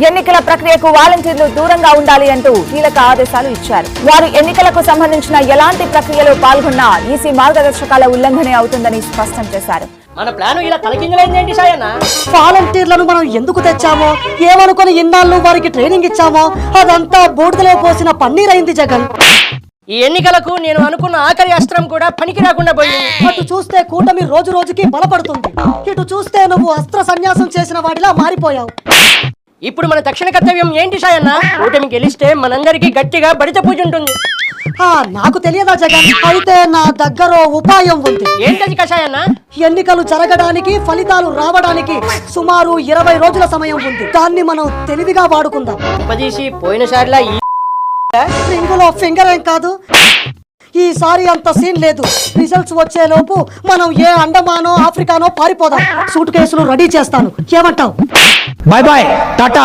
ఎన్నికల ప్రక్రియకు వాలంటీర్లు దూరంగా ఉండాలి అంటూ కీలక ఆదేశాలు ఇచ్చారు. వారు ఎన్నికలకు సంబంధించిన ఎలాంటి ప్రక్రియలో పాల్గొన్నా ఈసీ మార్గదర్శకాల ఉల్లంఘనే అవుతుందని స్పష్టం చేశారు. మన ప్లాన్ ఇలా తలకిందులైందేంటి సాయన్న? వాలంటీర్లను మనం ఎందుకు తెచ్చామో, ఏమనుకుని ఇన్నాళ్ళు వారికి ట్రైనింగ్ ఇచ్చామో అదంతా బూడిదలో పోసిన పన్నీరైంది జగన్. ఈ ఎన్నికలకు నేను అనుకున్న ఆఖరి అస్త్రం కూడా పనికి రాకుండా పోయింది. అటు చూస్తే కూటమి రోజు రోజుకి బలపడుతుంది, ఇటు చూస్తే నువ్వు అస్త్ర సన్యాసం చేసిన వాడిలా మారిపోయావు. ఇప్పుడు మన తక్షణ కర్తవ్యం ఏంటి సాయన్న? కూటమి గెలిస్తే మనందరికీ గట్టిగా బడిత పూజ ఉంటుంది. నాకు తెలియదా జగన్? అయితే నా దగ్గర ఉపాయం ఉంది. ఏంటది కషాయన్న? ఎన్నికలు జరగడానికి, ఫలితాలు రావడానికి సుమారు 20 రోజుల సమయం ఉంది. దాన్ని మనం తెలివిగా వాడుకుందాం. ఉపదీసి పోయినసారిలా ఈ రింగులో ఫింగర్ ఏం కాదు, ఈసారి అంత సీన్ లేదు. రిజల్ట్స్ వచ్చే లోపు మనం ఏ అండమానో ఆఫ్రికానో పారిపోదాం. సూట్ కేసులు రెడీ చేస్తాను, ఏమంటావు? Bye bye Tata.